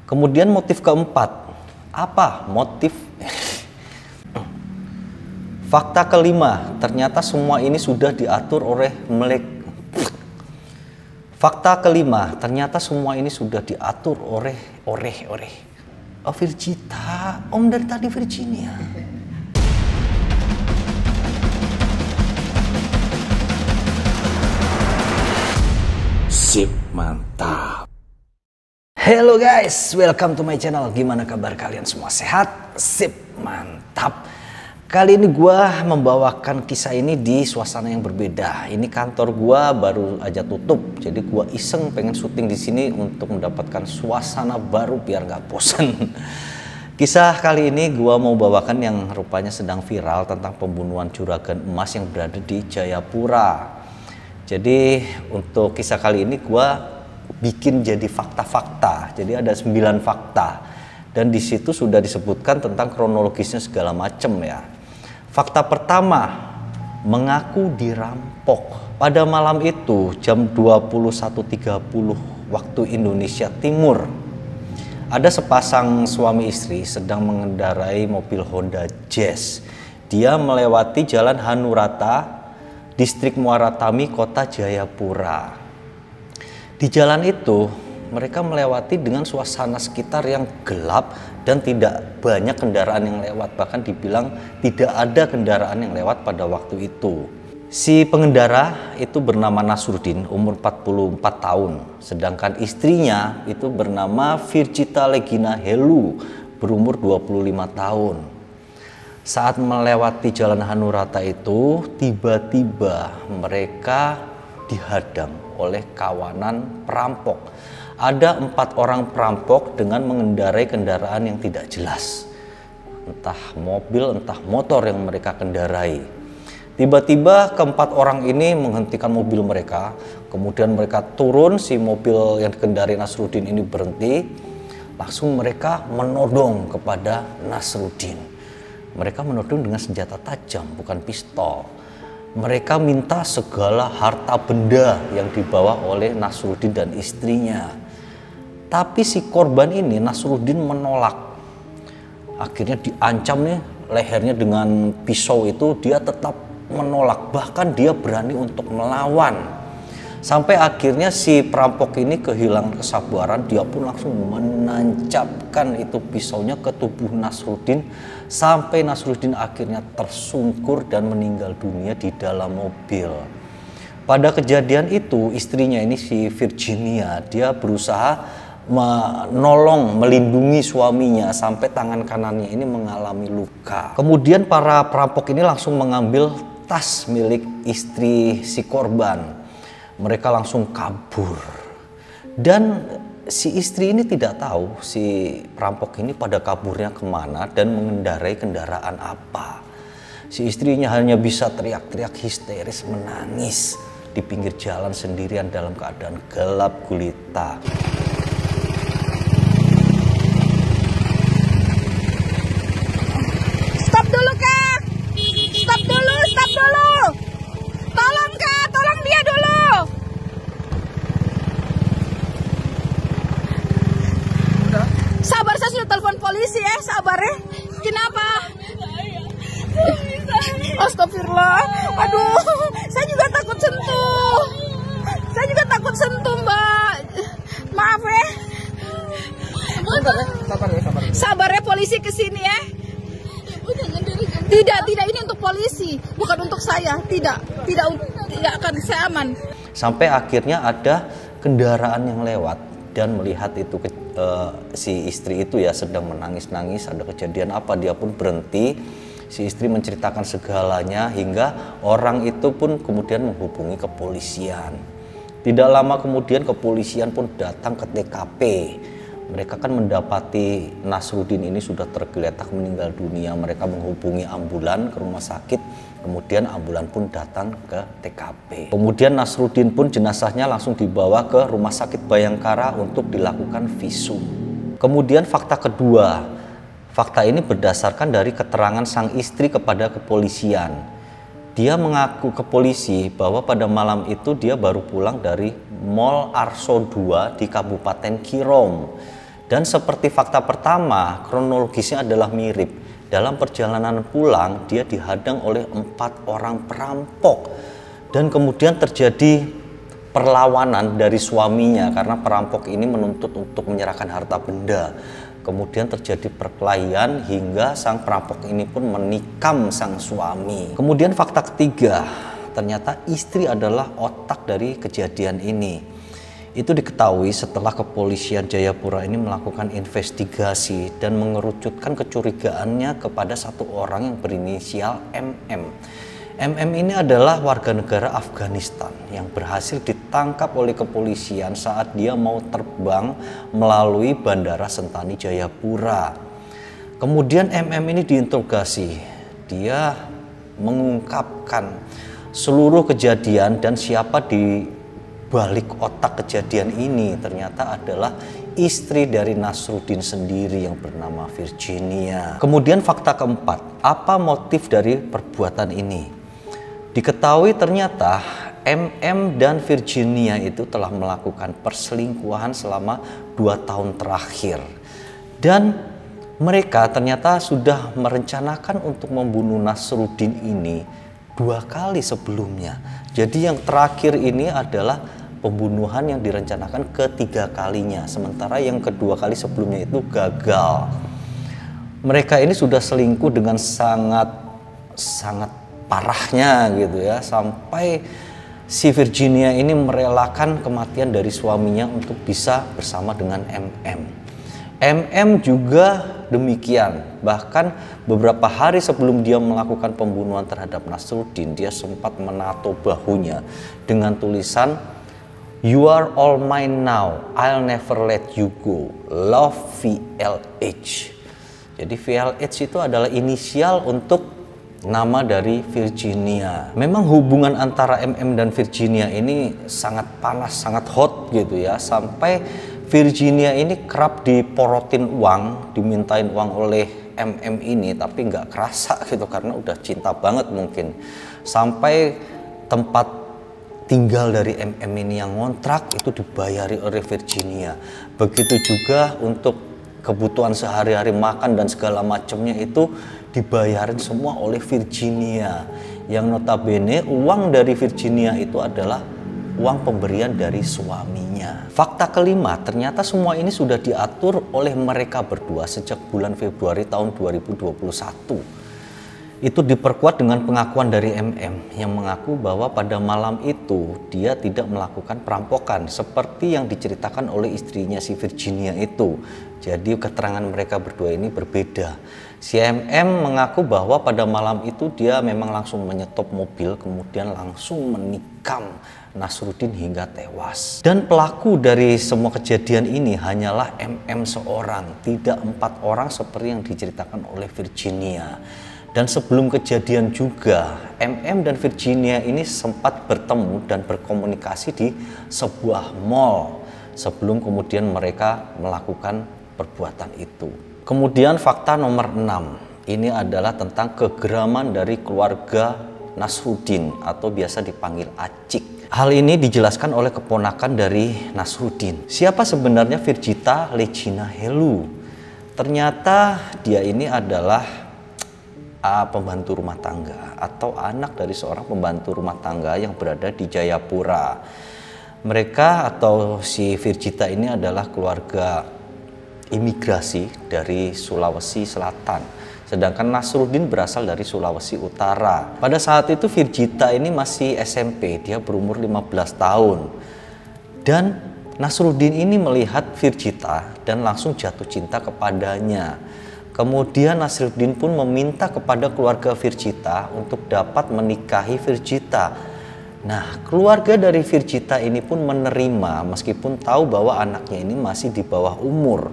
Kemudian motif keempat, apa motif? Fakta kelima, ternyata semua ini sudah diatur oleh Fakta kelima, ternyata semua ini sudah diatur oleh Virgita. Om dari tadi Virginia. Sip, mantap. Hello guys, welcome to my channel. Gimana kabar kalian semua? Sehat? Sip, mantap. Kali ini gua membawakan kisah ini di suasana yang berbeda. Ini kantor gua baru aja tutup, jadi gua iseng pengen syuting di sini untuk mendapatkan suasana baru biar nggak bosan. Kisah kali ini gua mau bawakan yang rupanya sedang viral tentang pembunuhan juragan emas yang berada di Jayapura. Jadi untuk kisah kali ini gua bikin jadi fakta-fakta. Jadi ada 9 fakta dan di situ sudah disebutkan tentang kronologisnya segala macam ya. Fakta pertama, mengaku dirampok. Pada malam itu jam 21.30 waktu Indonesia Timur, ada sepasang suami istri sedang mengendarai mobil Honda Jazz. Dia melewati Jalan Hanurata, Distrik Muara Tami, Kota Jayapura. Di jalan itu mereka melewati dengan suasana sekitar yang gelap dan tidak banyak kendaraan yang lewat. Bahkan dibilang tidak ada kendaraan yang lewat pada waktu itu. Si pengendara itu bernama Nasruddin, umur 44 tahun. Sedangkan istrinya itu bernama Virgita Legina Helu, berumur 25 tahun. Saat melewati Jalan Hanurata itu, tiba-tiba mereka dihadang oleh kawanan perampok. Ada 4 orang perampok dengan mengendarai kendaraan yang tidak jelas. Entah mobil, entah motor yang mereka kendarai. Tiba-tiba keempat orang ini menghentikan mobil mereka. Kemudian mereka turun, si mobil yang dikendarai Nasruddin ini berhenti. Langsung mereka menodong kepada Nasruddin. Mereka menodong dengan senjata tajam, bukan pistol. Mereka minta segala harta benda yang dibawa oleh Nasruddin dan istrinya. Tapi si korban ini, Nasruddin, menolak. Akhirnya diancam nih lehernya dengan pisau itu, dia tetap menolak. Bahkan dia berani untuk melawan. Sampai akhirnya si perampok ini kehilangan kesabaran, dia pun langsung menancapkan itu pisaunya ke tubuh Nasruddin. Sampai Nasruddin akhirnya tersungkur dan meninggal dunia di dalam mobil. Pada kejadian itu istrinya ini, si Virginia, dia berusaha menolong, melindungi suaminya sampai tangan kanannya ini mengalami luka. Kemudian para perampok ini langsung mengambil tas milik istri si korban. Mereka langsung kabur. Dan si istri ini tidak tahu si perampok ini pada kaburnya kemana dan mengendarai kendaraan apa. Si istrinya hanya bisa teriak-teriak histeris, menangis di pinggir jalan sendirian dalam keadaan gelap gulita. Stop dulu Kak! Stop dulu, stop dulu! Tolong Kak, tolong dia dulu! Sabar, saya sudah telepon polisi ya, sabar ya. Kenapa? Astagfirullah. Aduh, saya juga takut sentuh. Saya juga takut sentuh, Mbak. Maaf ya. Sabar ya, polisi kesini ya. Tidak, ini untuk polisi, bukan untuk saya. Tidak akan, saya aman. Sampai akhirnya ada kendaraan yang lewat dan melihat itu si istri itu ya sedang menangis-nangis, ada kejadian apa, dia pun berhenti. Si istri menceritakan segalanya hingga orang itu pun kemudian menghubungi kepolisian. Tidak lama kemudian kepolisian pun datang ke TKP. Mereka kan mendapati Nasruddin ini sudah tergeletak meninggal dunia. Mereka menghubungi ambulan ke rumah sakit. Kemudian ambulan pun datang ke TKP. Kemudian Nasruddin pun jenazahnya langsung dibawa ke Rumah Sakit Bayangkara untuk dilakukan visum. Kemudian fakta kedua. Fakta ini berdasarkan dari keterangan sang istri kepada kepolisian. Dia mengaku ke polisi bahwa pada malam itu dia baru pulang dari Mall Arso 2 di Kabupaten Kirom. Dan seperti fakta pertama, kronologisnya adalah mirip. Dalam perjalanan pulang, dia dihadang oleh 4 orang perampok. Dan kemudian terjadi perlawanan dari suaminya karena perampok ini menuntut untuk menyerahkan harta benda. Kemudian terjadi perkelahian hingga sang perampok ini pun menikam sang suami. Kemudian fakta ketiga, ternyata istri adalah otak dari kejadian ini. Itu diketahui setelah kepolisian Jayapura ini melakukan investigasi dan mengerucutkan kecurigaannya kepada satu orang yang berinisial MM. MM ini adalah warga negara Afghanistan yang berhasil ditangkap oleh kepolisian saat dia mau terbang melalui Bandara Sentani Jayapura. Kemudian MM ini diinterogasi. Dia mengungkapkan seluruh kejadian dan siapa di balik otak kejadian ini ternyata adalah istri dari Nasruddin sendiri yang bernama Virginia. Kemudian fakta keempat, apa motif dari perbuatan ini? Diketahui ternyata MM dan Virginia itu telah melakukan perselingkuhan selama 2 tahun terakhir. Dan mereka ternyata sudah merencanakan untuk membunuh Nasruddin ini 2 kali sebelumnya. Jadi yang terakhir ini adalah pembunuhan yang direncanakan ketiga kalinya, sementara yang kedua kali sebelumnya itu gagal. Mereka ini sudah selingkuh dengan sangat parahnya gitu ya, sampai si Virginia ini merelakan kematian dari suaminya untuk bisa bersama dengan MM. MM juga demikian, bahkan beberapa hari sebelum dia melakukan pembunuhan terhadap Nasruddin, dia sempat menato bahunya dengan tulisan "You are all mine now, I'll never let you go, love VLH." Jadi VLH itu adalah inisial untuk nama dari Virginia. Memang hubungan antara MM dan Virginia ini sangat panas, sangat hot gitu ya. Sampai Virginia ini kerap diporotin uang, dimintain uang oleh MM ini, tapi nggak kerasa gitu karena udah cinta banget mungkin. Sampai tempat tinggal dari MM ini yang ngontrak itu dibayari oleh Virginia. Begitu juga untuk kebutuhan sehari-hari makan dan segala macamnya itu dibayarin semua oleh Virginia. Yang notabene uang dari Virginia itu adalah uang pemberian dari suaminya. Fakta kelima, ternyata semua ini sudah diatur oleh mereka berdua sejak bulan Februari tahun 2021. Itu diperkuat dengan pengakuan dari MM yang mengaku bahwa pada malam itu dia tidak melakukan perampokan seperti yang diceritakan oleh istrinya si Virginia itu. Jadi keterangan mereka berdua ini berbeda. Si MM mengaku bahwa pada malam itu dia memang langsung menyetop mobil kemudian langsung menikam Nasruddin hingga tewas. Dan pelaku dari semua kejadian ini hanyalah MM seorang, tidak 4 orang seperti yang diceritakan oleh Virginia. Dan sebelum kejadian juga, MM dan Virginia ini sempat bertemu dan berkomunikasi di sebuah mall sebelum kemudian mereka melakukan perbuatan itu. Kemudian fakta nomor 6, ini adalah tentang kegeraman dari keluarga Nasruddin atau biasa dipanggil Acik. Hal ini dijelaskan oleh keponakan dari Nasruddin. Siapa sebenarnya Virgita Legina Helu? Ternyata dia ini adalah pembantu rumah tangga atau anak dari seorang pembantu rumah tangga yang berada di Jayapura. Mereka atau si Virgita ini adalah keluarga imigrasi dari Sulawesi Selatan, sedangkan Nasruddin berasal dari Sulawesi Utara. Pada saat itu Virgita ini masih SMP, dia berumur 15 tahun. Dan Nasruddin ini melihat Virgita dan langsung jatuh cinta kepadanya. Kemudian Nasruddin pun meminta kepada keluarga Virgita untuk dapat menikahi Virgita. Nah, keluarga dari Virgita ini pun menerima meskipun tahu bahwa anaknya ini masih di bawah umur.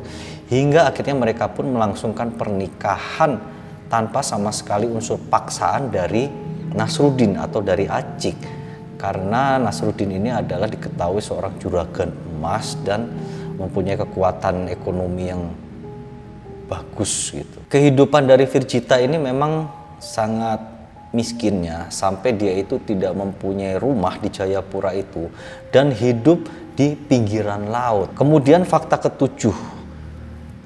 Hingga akhirnya mereka pun melangsungkan pernikahan tanpa sama sekali unsur paksaan dari Nasruddin atau dari Acik. Karena Nasruddin ini adalah diketahui seorang juragan emas dan mempunyai kekuatan ekonomi yang bagus gitu. Kehidupan dari Virgita ini memang sangat miskinnya sampai dia itu tidak mempunyai rumah di Jayapura itu dan hidup di pinggiran laut. Kemudian fakta ketujuh,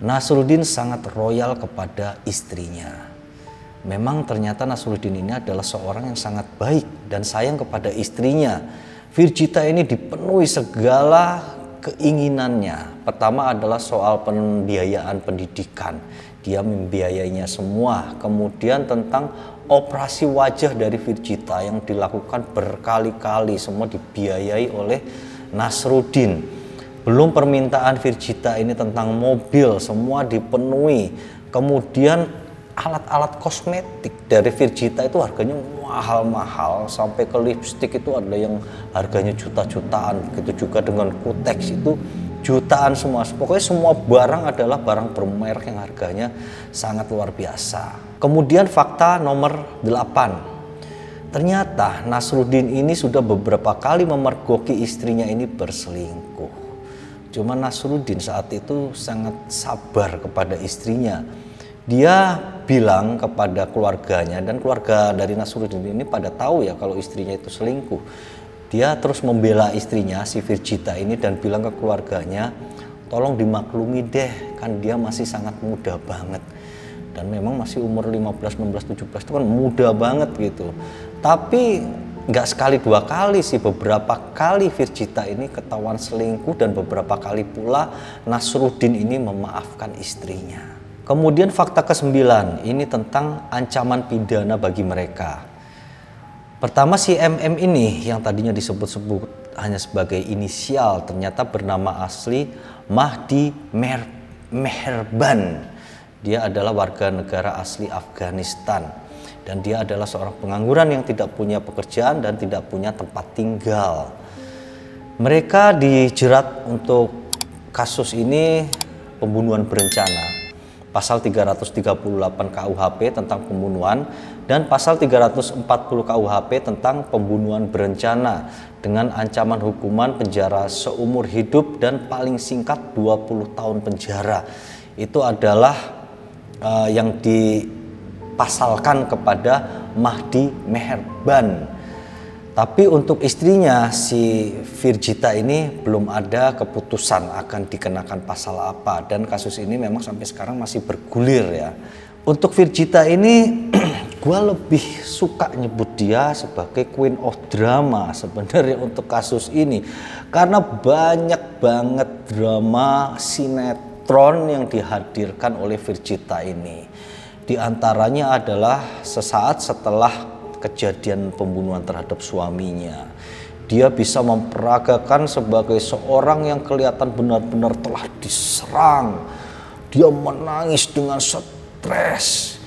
Nasruddin sangat royal kepada istrinya. Memang ternyata Nasruddin ini adalah seorang yang sangat baik dan sayang kepada istrinya. Virjita ini dipenuhi segala keinginannya. Pertama adalah soal pembiayaan pendidikan. Dia membiayainya semua. Kemudian tentang operasi wajah dari Virjita yang dilakukan berkali-kali, semua dibiayai oleh Nasruddin. Belum permintaan Virjita ini tentang mobil, semua dipenuhi. Kemudian alat-alat kosmetik dari Virjita itu harganya mahal-mahal, sampai ke lipstik itu ada yang harganya juta-jutaan. Begitu juga dengan kutex itu jutaan semua. Pokoknya semua barang adalah barang bermerek yang harganya sangat luar biasa. Kemudian fakta nomor 8. Ternyata Nasruddin ini sudah beberapa kali memergoki istrinya ini berselingkuh. Cuma Nasruddin saat itu sangat sabar kepada istrinya. Dia bilang kepada keluarganya, dan keluarga dari Nasruddin ini pada tahu ya kalau istrinya itu selingkuh. Dia terus membela istrinya, si Virjita ini, dan bilang ke keluarganya, tolong dimaklumi deh, kan dia masih sangat muda banget. Dan memang masih umur 15, 16, 17 itu kan muda banget gitu. Tapi nggak sekali dua kali sih, beberapa kali Virjita ini ketahuan selingkuh, dan beberapa kali pula Nasruddin ini memaafkan istrinya. Kemudian fakta ke-9, ini tentang ancaman pidana bagi mereka. Pertama, si MM ini yang tadinya disebut-sebut hanya sebagai inisial, ternyata bernama asli Mahdi Meherban. Dia adalah warga negara asli Afghanistan. Dan dia adalah seorang pengangguran yang tidak punya pekerjaan dan tidak punya tempat tinggal. Mereka dijerat untuk kasus ini pembunuhan berencana. Pasal 338 KUHP tentang pembunuhan dan pasal 340 KUHP tentang pembunuhan berencana dengan ancaman hukuman penjara seumur hidup dan paling singkat 20 tahun penjara. Itu adalah yang dipasalkan kepada Mahdi Meherban. Tapi untuk istrinya si Virjita ini belum ada keputusan akan dikenakan pasal apa, dan kasus ini memang sampai sekarang masih bergulir ya. Untuk Virjita ini gue lebih suka nyebut dia sebagai Queen of Drama sebenarnya untuk kasus ini, karena banyak banget drama sinetron yang dihadirkan oleh Virjita ini. Di antaranya adalah sesaat setelah kejadian pembunuhan terhadap suaminya, dia bisa memperagakan sebagai seorang yang kelihatan benar-benar telah diserang. Dia menangis dengan stres.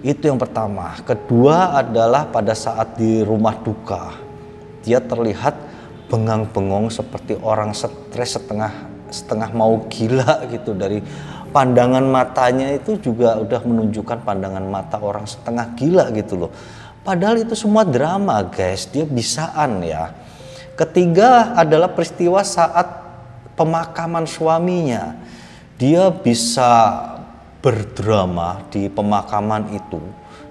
Itu yang pertama. Kedua adalah pada saat di rumah duka, dia terlihat bengang-bengong seperti orang stres, setengah mau gila gitu. Dari pandangan matanya itu juga udah menunjukkan pandangan mata orang setengah gila gitu loh. Padahal itu semua drama guys, dia bisaan ya. Ketiga adalah peristiwa saat pemakaman suaminya. Dia bisa berdrama di pemakaman itu.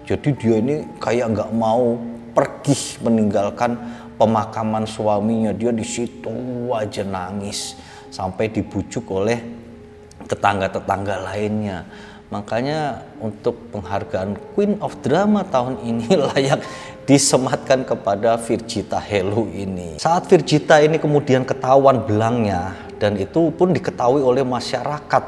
Jadi dia ini kayak nggak mau pergi meninggalkan pemakaman suaminya. Dia di situ aja nangis sampai dibujuk oleh tetangga-tetangga lainnya. Makanya untuk penghargaan Queen of Drama tahun ini layak disematkan kepada Virjita Hello ini. Saat Virjita ini kemudian ketahuan belangnya, dan itu pun diketahui oleh masyarakat,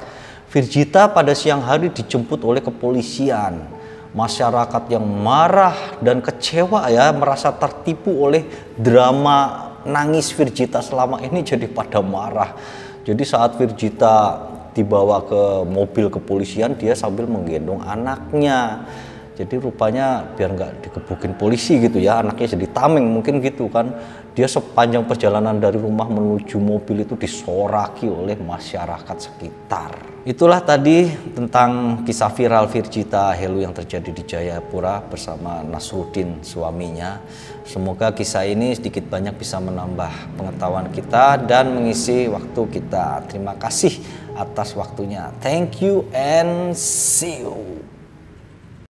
Virjita pada siang hari dijemput oleh kepolisian. Masyarakat yang marah dan kecewa ya, merasa tertipu oleh drama nangis Virjita selama ini, jadi pada marah. Jadi saat Virjita dibawa ke mobil kepolisian, dia sambil menggendong anaknya. Jadi rupanya biar nggak dikebukin polisi gitu ya, anaknya jadi tameng mungkin gitu kan. Dia sepanjang perjalanan dari rumah menuju mobil itu disoraki oleh masyarakat sekitar. Itulah tadi tentang kisah viral Virjita Hello yang terjadi di Jayapura bersama Nasruddin suaminya. Semoga kisah ini sedikit banyak bisa menambah pengetahuan kita dan mengisi waktu kita. Terima kasih atas waktunya. Thank you and see you.